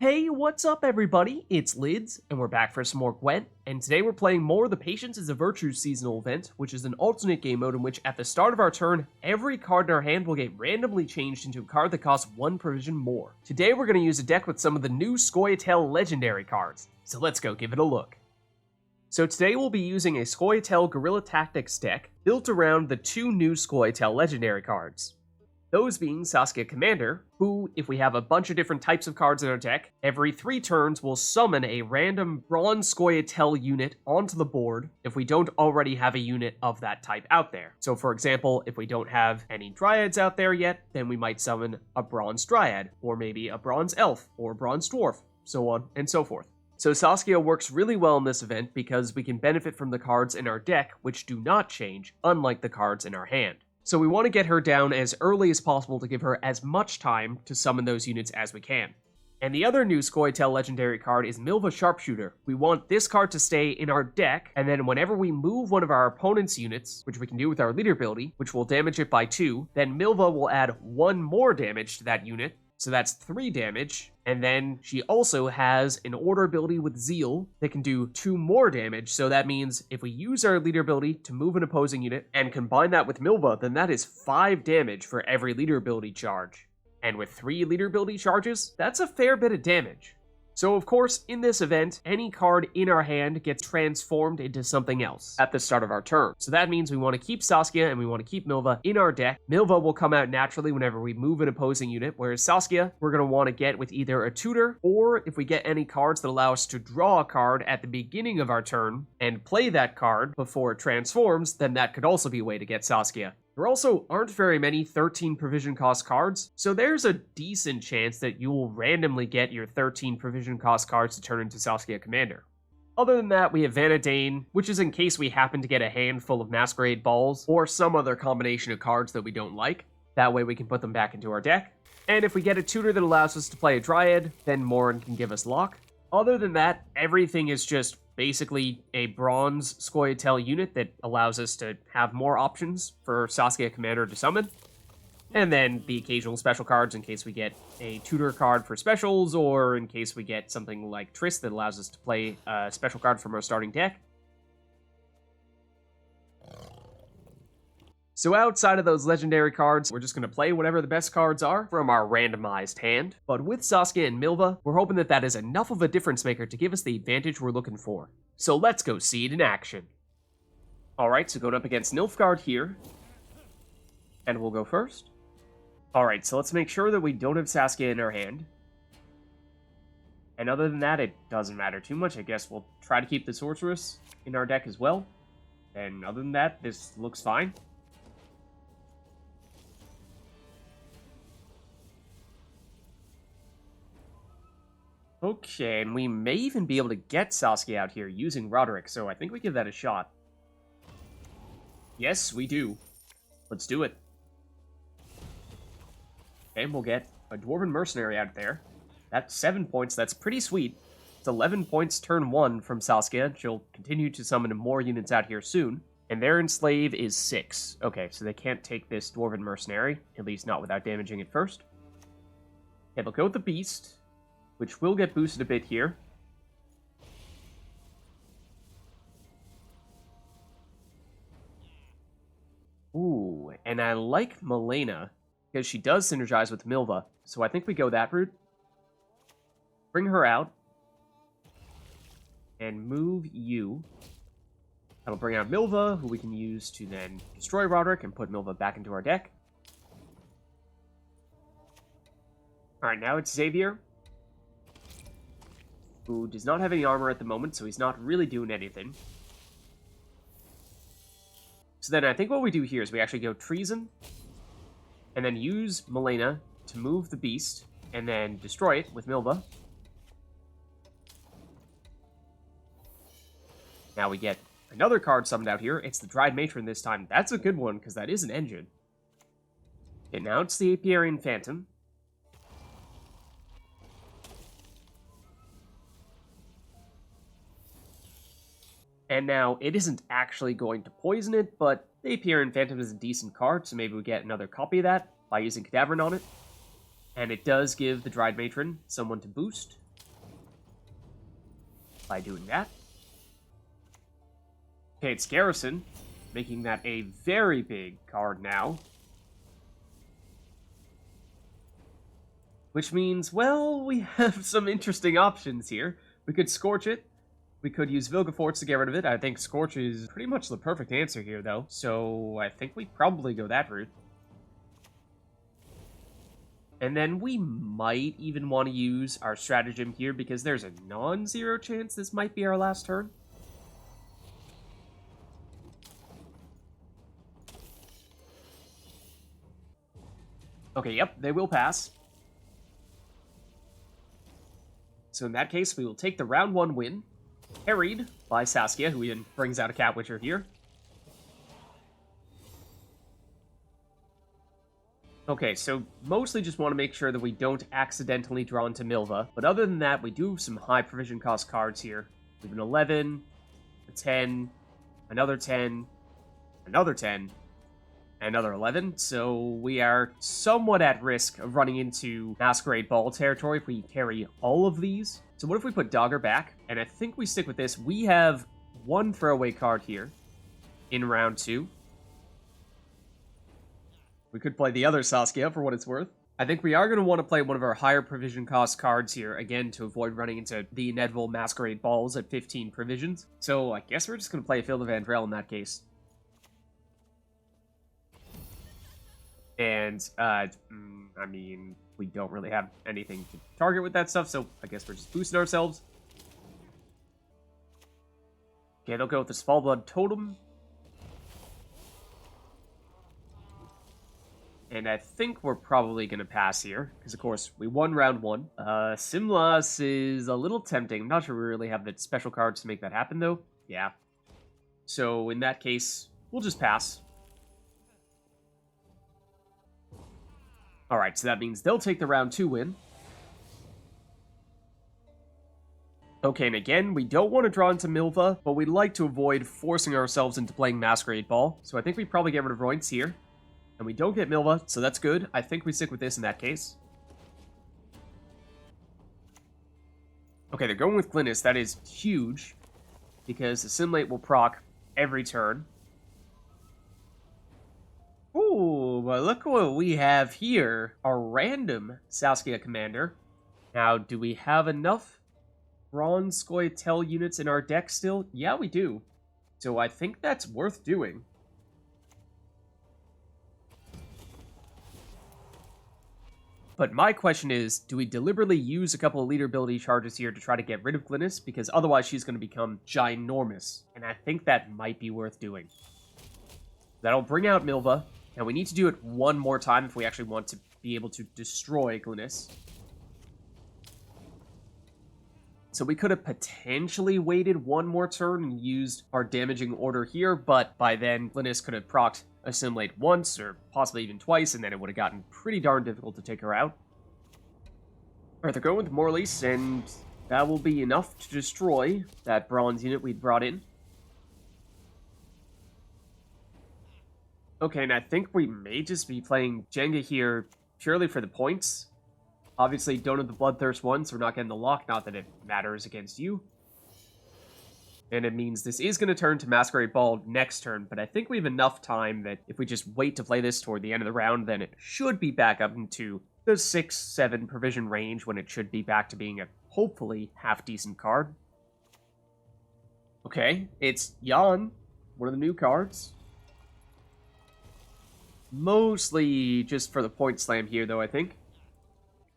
Hey, what's up everybody? It's Lids, and we're back for some more Gwent, and today we're playing more of the Patience is a Virtue seasonal event, which is an alternate game mode in which at the start of our turn, every card in our hand will get randomly changed into a card that costs 1 provision more. Today we're going to use a deck with some of the new Scoia'Tael legendary cards, so let's go give it a look. So today we'll be using a Scoia'Tael Guerilla Tactics deck built around the 2 new Scoia'Tael legendary cards. Those being Saskia Commander, who, if we have a bunch of different types of cards in our deck, every 3 turns will summon a random bronze Scoia'Tael unit onto the board if we don't already have a unit of that type out there. So for example, if we don't have any Dryads out there yet, then we might summon a bronze Dryad, or maybe a bronze Elf, or bronze Dwarf, so on and so forth. So Saskia works really well in this event because we can benefit from the cards in our deck which do not change, unlike the cards in our hand. So we want to get her down as early as possible to give her as much time to summon those units as we can. And the other new Scoia'Tael legendary card is Milva Sharpshooter. We want this card to stay in our deck, and then whenever we move one of our opponent's units, which we can do with our leader ability, which will damage it by 2, then Milva will add 1 more damage to that unit, so that's 3 damage, and then she also has an order ability with Zeal that can do 2 more damage, so that means if we use our leader ability to move an opposing unit and combine that with Milva, then that is 5 damage for every leader ability charge. And with 3 leader ability charges, that's a fair bit of damage. So of course, in this event, any card in our hand gets transformed into something else at the start of our turn. So that means we want to keep Saskia and we want to keep Milva in our deck. Milva will come out naturally whenever we move an opposing unit, whereas Saskia, we're going to want to get with either a tutor, or if we get any cards that allow us to draw a card at the beginning of our turn and play that card before it transforms, then that could also be a way to get Saskia. There also aren't very many 13 provision cost cards, so there's a decent chance that you will randomly get your 13 provision cost cards to turn into Saskia Commander. Other than that, we have Vanadain, which is in case we happen to get a handful of Masquerade Balls, or some other combination of cards that we don't like. That way we can put them back into our deck. And if we get a tutor that allows us to play a Dryad, then Morenn can give us Lock. Other than that, everything is just basically a bronze Scoia'Tael unit that allows us to have more options for Saskia Commander to summon. And then the occasional special cards in case we get a tutor card for specials, or in case we get something like Triss that allows us to play a special card from our starting deck. So outside of those legendary cards, we're just going to play whatever the best cards are from our randomized hand. But with Saskia and Milva, we're hoping that that is enough of a difference maker to give us the advantage we're looking for. So let's go see it in action. Alright, so going up against Nilfgaard here. And we'll go first. Alright, so let's make sure that we don't have Saskia in our hand. And other than that, it doesn't matter too much. I guess we'll try to keep the Sorceress in our deck as well. And other than that, this looks fine. Okay, and we may even be able to get Saskia out here using Roderick, so I think we give that a shot. Yes, we do. Let's do it. Okay, we'll get a Dwarven Mercenary out there. That's 7 points, that's pretty sweet. It's 11 points turn 1 from Saskia. She'll continue to summon more units out here soon. And their Enslave is 6. Okay, so they can't take this Dwarven Mercenary, at least not without damaging it first. Okay, they'll go with the Beast, which will get boosted a bit here. Ooh, and I like Malena, because she does synergize with Milva, so I think we go that route. Bring her out. And move you. That'll bring out Milva, who we can use to then destroy Roderick and put Milva back into our deck. Alright, now it's Xavier, who does not have any armor at the moment, so he's not really doing anything. So then I think what we do here is we actually go Treason, and then use Malena to move the Beast, and then destroy it with Milva. Now we get another card summoned out here. It's the Dryad Matron this time. That's a good one, because that is an engine. Okay, now it's the Apiarian Phantom. And now, it isn't actually going to poison it, but the Apiarian Phantom is a decent card, so maybe we get another copy of that by using Cadaverine on it. And it does give the Dryad Matron someone to boost. by doing that. Okay, it's Garrison, making that a very big card now. Which means, well, we have some interesting options here. We could Scorch it. We could use Vilgefortz to get rid of it. I think Scorch is pretty much the perfect answer here, though. So I think we probably go that route. And then we might even want to use our stratagem here because there's a non-zero chance this might be our last turn. Okay, yep, they will pass. So in that case, we will take the round 1 win, carried by Saskia, who even brings out a Cat Witcher here. Okay, so mostly just want to make sure that we don't accidentally draw into Milva, but other than that, we do have some high provision cost cards here. We have an 11, a 10, another 10, another 10, another 11, so we are somewhat at risk of running into Masquerade Ball territory if we carry all of these. So what if we put Dogger back? And I think we stick with this. We have one throwaway card here in round 2. We could play the other Saskia for what it's worth. I think we are going to want to play one of our higher provision cost cards here, again, to avoid running into the inevitable Masquerade Balls at 15 provisions. So I guess we're just going to play Field of Andrel in that case. And, I mean, we don't really have anything to target with that stuff, so I guess we're just boosting ourselves. Okay, they'll go with the Svalbard Totem. And I think we're probably going to pass here, because, of course, we won round 1. Simlas is a little tempting. I'm not sure we really have the special cards to make that happen, though. Yeah. So, in that case, we'll just pass. Alright, so that means they'll take the round 2 win. Okay, and again, we don't want to draw into Milva, but we'd like to avoid forcing ourselves into playing Masquerade Ball. So I think we probably get rid of Roints here. And we don't get Milva, so that's good. I think we stick with this in that case. Okay, they're going with Glynis. That is huge, because Assimilate will proc every turn. Ooh, but look what we have here. A random Saskia commander. Now, do we have enough Bronze Scoia'Tael units in our deck still? Yeah, we do. So I think that's worth doing. But my question is, do we deliberately use a couple of leader ability charges here to try to get rid of Glynis? Because otherwise she's going to become ginormous. And I think that might be worth doing. That'll bring out Milva. Now we need to do it one more time if we actually want to be able to destroy Glynis. So we could have potentially waited one more turn and used our damaging order here, but by then Glynis could have procced Assimilate once, or possibly even twice, and then it would have gotten pretty darn difficult to take her out. Alright, they're going with Morlise, and that will be enough to destroy that bronze unit we'd brought in. Okay, and I think we may just be playing Jenga here purely for the points. Obviously, don't have the Bloodthirst one, so we're not getting the lock, not that it matters against you. And it means this is going to turn to Masquerade Ball next turn, but I think we have enough time that if we just wait to play this toward the end of the round, then it should be back up into the 6-7 provision range when it should be back to being a, hopefully, half-decent card. Okay, it's Jan, one of the new cards. Mostly just for the point slam here, though, I think.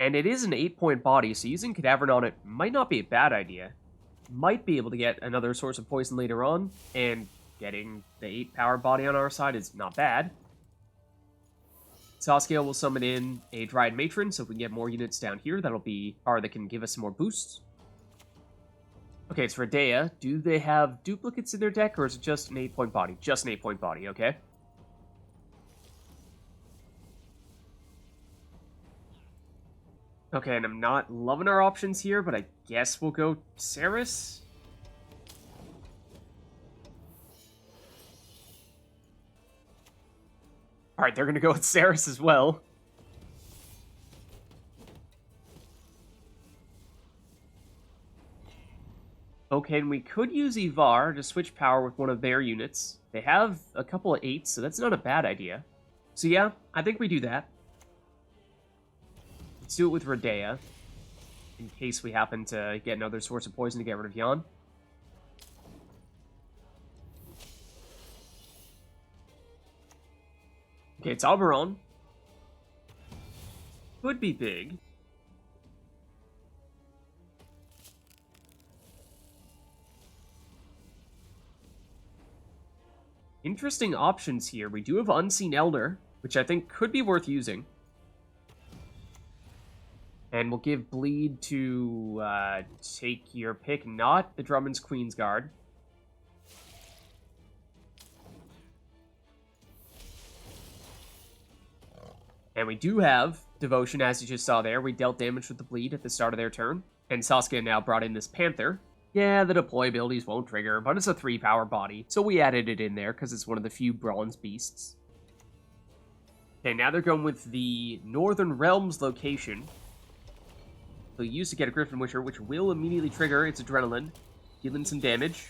And it is an 8-point body, so using Cadaverine on it might not be a bad idea. Might be able to get another source of poison later on, and getting the 8-power body on our side is not bad. Saskia will summon in a Dryad Matron, so if we can get more units down here, that'll be that can give us some more boosts. Okay, it's Radea. Do they have duplicates in their deck, or is it just an 8-point body? Just an 8-point body, okay. Okay, and I'm not loving our options here, but I guess we'll go Ceres. Alright, they're gonna go with Ceres as well. Okay, and we could use Ivar to switch power with one of their units. They have a couple of 8s, so that's not a bad idea. So yeah, I think we do that. Let's do it with Radea, in case we happen to get another source of poison to get rid of Jan. Okay, it's Oberon. Could be big. Interesting options here. We do have Unseen Elder, which I think could be worth using. And we'll give Bleed to take your pick, not the Drummond's Queen's Guard. And we do have Devotion, as you just saw there. We dealt damage with the Bleed at the start of their turn. And Saskia now brought in this Panther. Yeah, the deploy abilities won't trigger, but it's a 3-power body, so we added it in there because it's one of the few bronze beasts. Okay, now they're going with the Northern Realms location. So you used to get a Griffin Witcher, which will immediately trigger its Adrenaline, dealing some damage.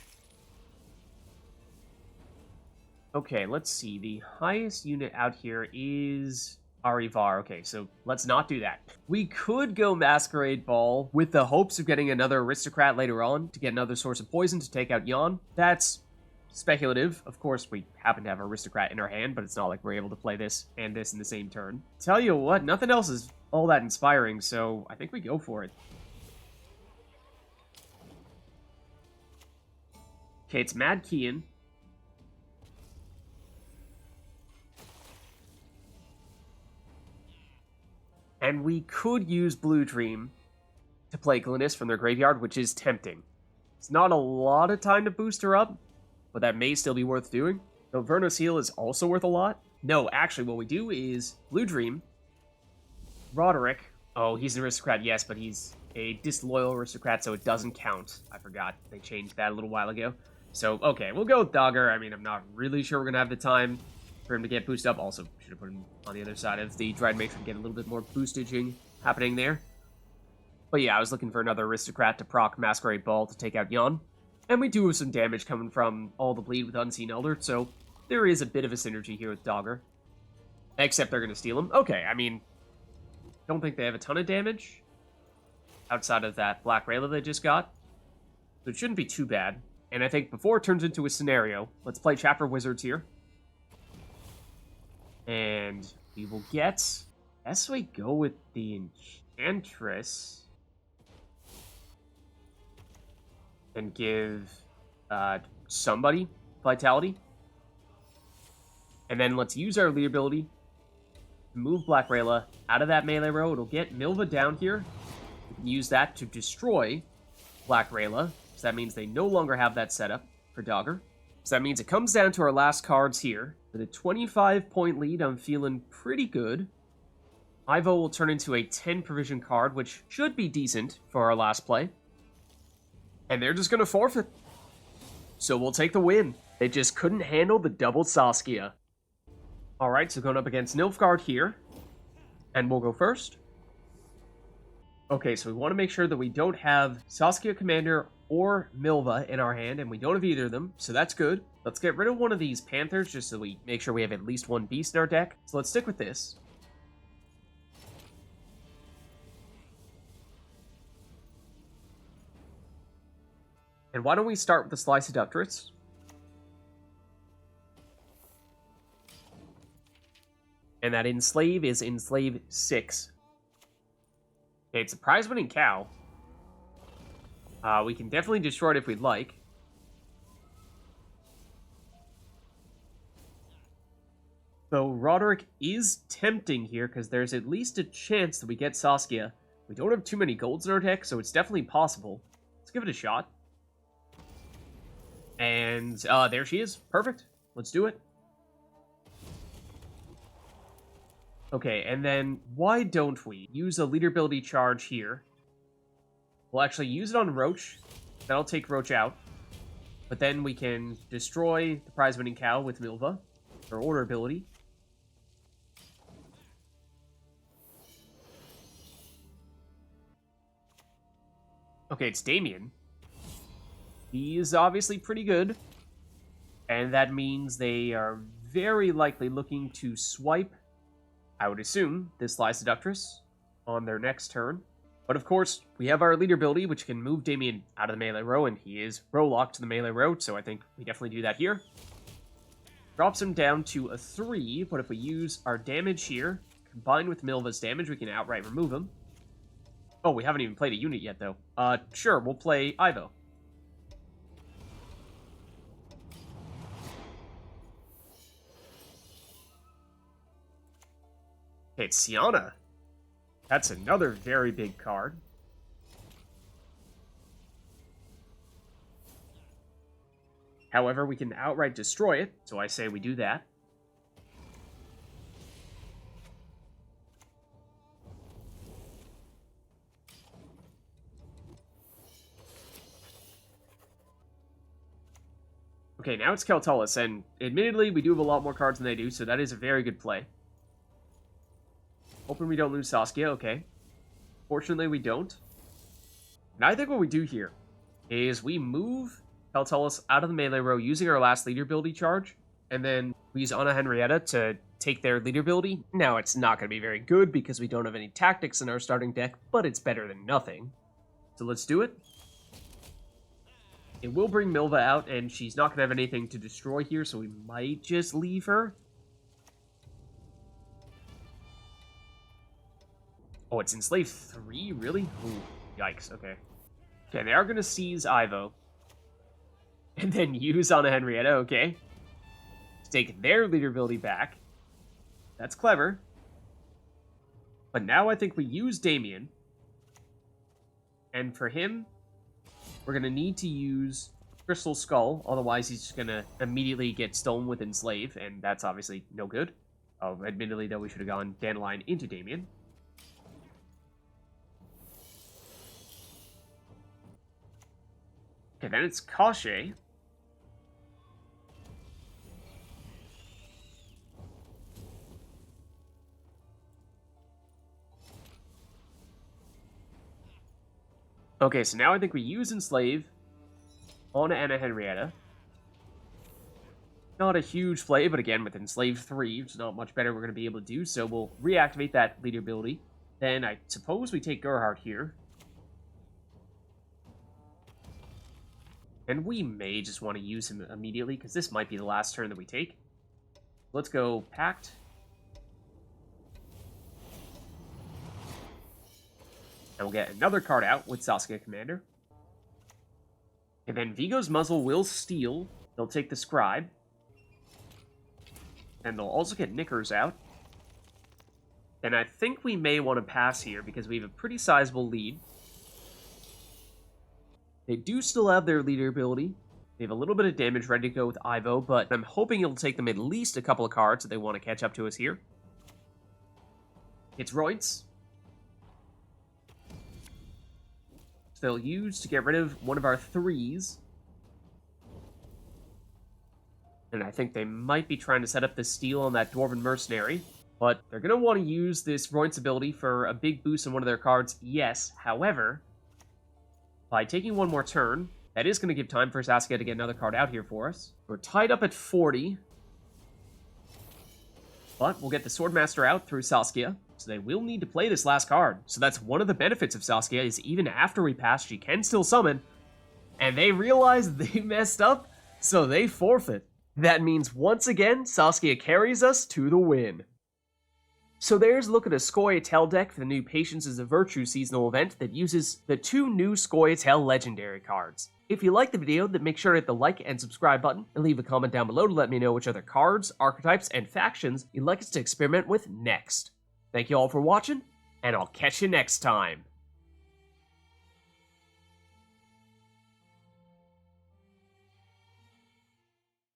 Okay, let's see. The highest unit out here is Arivar. Okay, so let's not do that. We could go Masquerade Ball with the hopes of getting another Aristocrat later on to get another source of poison to take out Jan. That's speculative. Of course, we happen to have Aristocrat in our hand, but it's not like we're able to play this and this in the same turn. Tell you what, nothing else is all that inspiring, so I think we go for it. Okay, it's Mad Kian. And we could use Blue Dream to play Glynis from their graveyard, which is tempting. It's not a lot of time to boost her up, but that may still be worth doing. Though Vernos Heal is also worth a lot. No, actually, what we do is Blue Dream, Roderick. Oh, he's an aristocrat, yes, but he's a disloyal aristocrat, so it doesn't count. I forgot. They changed that a little while ago. So, okay, we'll go with Dogger. I mean, I'm not really sure we're going to have the time for him to get boosted up. Also, should have put him on the other side of the Dryad Matron, get a little bit more boostaging happening there. But yeah, I was looking for another aristocrat to proc Masquerade Ball to take out Jan. And we do have some damage coming from all the bleed with Unseen Elder, so there is a bit of a synergy here with Dogger. Except they're going to steal him. Okay, I mean, don't think they have a ton of damage outside of that Black Rayla they just got. So it shouldn't be too bad. And I think before it turns into a scenario, let's play Chapter Wizards here. And we will get... Best we go with the Enchantress. And give somebody Vitality. And then let's use our lead ability to move Black Rayla out of that melee row. It'll get Milva down here. We can use that to destroy Black Rayla. So that means they no longer have that setup for Dogger. So that means it comes down to our last cards here. With a 25-point lead, I'm feeling pretty good. Ivo will turn into a 10 provision card, which should be decent for our last play. And they're just going to forfeit. So we'll take the win. They just couldn't handle the double Saskia. Alright, so going up against Nilfgaard here. And we'll go first. Okay, so we want to make sure that we don't have Saskia Commander or Milva in our hand, and we don't have either of them, so that's good. Let's get rid of one of these Panthers, just so we make sure we have at least one beast in our deck. So let's stick with this. And why don't we start with the Sly Seductress? And that Enslave is Enslave 6. Okay, it's a prize-winning cow. We can definitely destroy it if we'd like. So Roderick is tempting here, because there's at least a chance that we get Saskia. We don't have too many golds in our deck, so it's definitely possible. Let's give it a shot. And there she is. Perfect. Let's do it. Okay, and then why don't we use a leader ability charge here? We'll actually use it on Roach. That'll take Roach out. But then we can destroy the prize-winning cow with Milva, or order ability. Okay, it's Damien. He is obviously pretty good. And that means they are very likely looking to swipe, I would assume, this Lie Seductress on their next turn. But of course, we have our leader ability, which can move Damien out of the melee row, and he is row locked to the melee row, so I think we definitely do that here. Drops him down to a 3, but if we use our damage here, combined with Milva's damage, we can outright remove him. Oh, we haven't even played a unit yet, though. Sure, we'll play Ivo. Okay, it's Sienna. That's another very big card. However, we can outright destroy it, so I say we do that. Okay, now it's Scoia'Tael, and admittedly, we do have a lot more cards than they do, so that is a very good play. Hoping we don't lose Saskia, okay. Fortunately, we don't. And I think what we do here is we move Scoia'Tael out of the melee row using our last leader ability charge, and then we use Henrietta to take their leader ability. Now, it's not going to be very good because we don't have any tactics in our starting deck, but it's better than nothing. So let's do it. It will bring Milva out, and she's not going to have anything to destroy here, so we might just leave her. Oh, it's Enslave 3? Really? Ooh, yikes, okay. Okay, they are going to seize Ivo. And then use Anna Henrietta, okay. To take their leader ability back. That's clever. But now I think we use Damien. And for him, we're going to need to use Crystal Skull. Otherwise, he's just going to immediately get stolen with Enslave. And that's obviously no good. Oh, admittedly, though, we should have gone Dandelion into Damien. Okay, then it's Kashe. Okay, so now I think we use Enslave on Anna Henrietta. Not a huge play, but again, with Enslave 3, it's not much better we're going to be able to do, so we'll reactivate that leader ability. Then I suppose we take Gerhardt here. And we may just want to use him immediately, because this might be the last turn that we take. Let's go Pact. And we'll get another card out with Saskia Commander. And then Vigo's Muzzle will steal. They'll take the Scribe. And they'll also get Knickers out. And I think we may want to pass here, because we have a pretty sizable lead. They do still have their leader ability. They have a little bit of damage ready to go with Ivo, but I'm hoping it'll take them at least a couple of cards if they want to catch up to us here. It's Royce. So they'll use to get rid of one of our 3s. And I think they might be trying to set up the steal on that Dwarven Mercenary. But they're going to want to use this Royce ability for a big boost on one of their cards, yes. However, by taking one more turn, that is going to give time for Saskia to get another card out here for us. We're tied up at 40. But we'll get the Swordmaster out through Saskia, so they will need to play this last card. So that's one of the benefits of Saskia, is even after we pass, she can still summon. And they realize they messed up, so they forfeit. That means, once again, Saskia carries us to the win. So there's a look at a Scoia'Tael deck for the new Patience is a Virtue seasonal event that uses the 2 new Scoia'Tael legendary cards. If you liked the video, then make sure to hit the like and subscribe button, and leave a comment down below to let me know which other cards, archetypes, and factions you'd like us to experiment with next. Thank you all for watching, and I'll catch you next time.